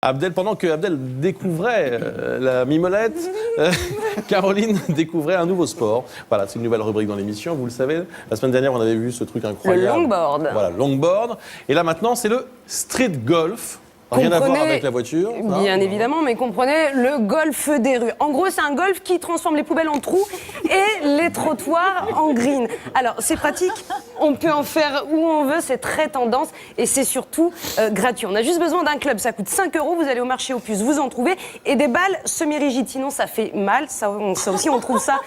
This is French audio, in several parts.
Abdel, pendant que Abdel découvrait la mimolette, Caroline découvrait un nouveau sport. Voilà, c'est une nouvelle rubrique dans l'émission, vous le savez. La semaine dernière, on avait vu ce truc incroyable. Le longboard. Voilà, longboard. Et là, maintenant, c'est le street golf. Rien à voir avec la voiture. Bien évidemment, mais comprenez le golf des rues. En gros, c'est un golf qui transforme les poubelles en trous et les trottoirs en green. Alors, c'est pratique, on peut en faire où on veut, c'est très tendance et c'est surtout gratuit. On a juste besoin d'un club, ça coûte 5 €, vous allez au marché aux puces, vous en trouvez, et des balles semi-rigides, sinon ça fait mal, ça aussi on trouve ça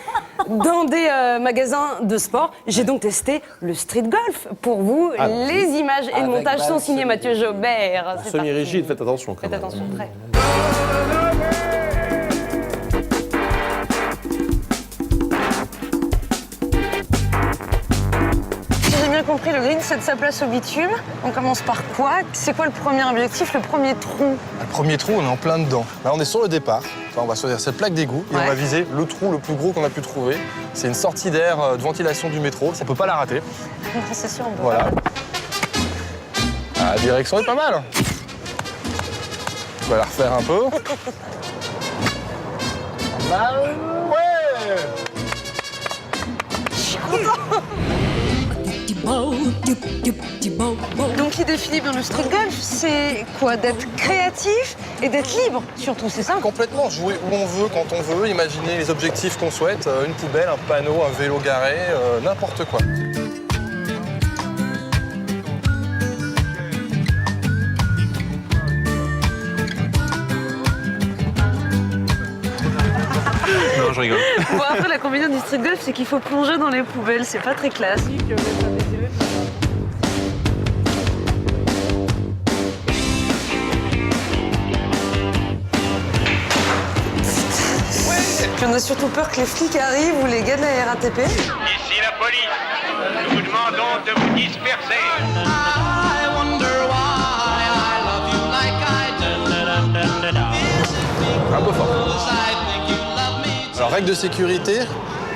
dans des magasins de sport. J'ai donc testé le street golf pour vous. Les images et le montage sont signés Mathieu Jobert. Semi-rigide. Faites attention quand même. Faites attention, très. Si j'ai bien compris, le green, c'est de sa place au bitume. On commence par quoi? C'est quoi le premier objectif, le premier trou? Le premier trou, on est en plein dedans. Là, on est sur le départ. Enfin, on va choisir cette plaque d'égout et on va viser le trou le plus gros qu'on a pu trouver. C'est une sortie d'air de ventilation du métro. On peut pas la rater. C'est sûr, on peut Voilà. pas. La direction est pas mal. On va la refaire un peu. Bah ouais. Je suis content. Donc l'idée, Philippe, dans le street golf, c'est quoi? D'être créatif et d'être libre, surtout, c'est ça? Complètement, jouer où on veut, quand on veut, imaginer les objectifs qu'on souhaite, une poubelle, un panneau, un vélo garé, n'importe quoi. Non, je rigole. Bon, après, la combinaison du street golf, c'est qu'il faut plonger dans les poubelles. C'est pas très classique. Puis on a surtout peur que les flics arrivent ou les gars de la RATP. Ici la police. Nous vous demandons de vous disperser. Un peu fort. Alors, règle de sécurité,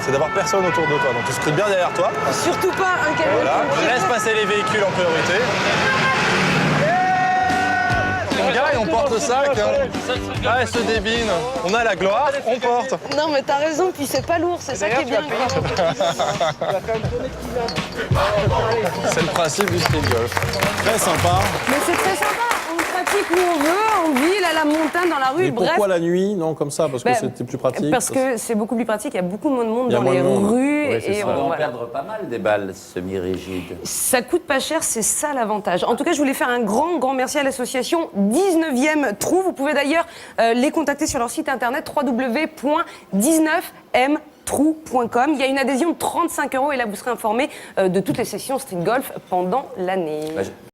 c'est d'avoir personne autour de toi. Donc, tu scrutes bien derrière toi. Surtout pas un camion. Voilà, on laisse passer les véhicules en priorité. On gagne, on porte le sac. Ah, elle se débine. On a la gloire, on porte. Non, mais t'as raison, puis c'est pas lourd, c'est ça qui est bien. C'est le principe du street golf. Très sympa. Mais c'est très sympa, on pratique où on veut, en ville, à la montagne, dans la rue, Et bref. pourquoi la nuit? Non, comme ça, parce que Ben, c'était plus pratique. Parce que c'est beaucoup plus pratique, il y a beaucoup moins de monde Il y a dans moins les de monde. rues. Oui, c'est ça. on On va en voilà. perdre pas mal des balles semi-rigides. Ça coûte pas cher, c'est ça l'avantage. En tout cas, je voulais faire un grand merci à l'association 19e Trou. Vous pouvez d'ailleurs les contacter sur leur site internet www.19mtrou.com. Il y a une adhésion de 35 € et là, vous serez informé de toutes les sessions street golf pendant l'année.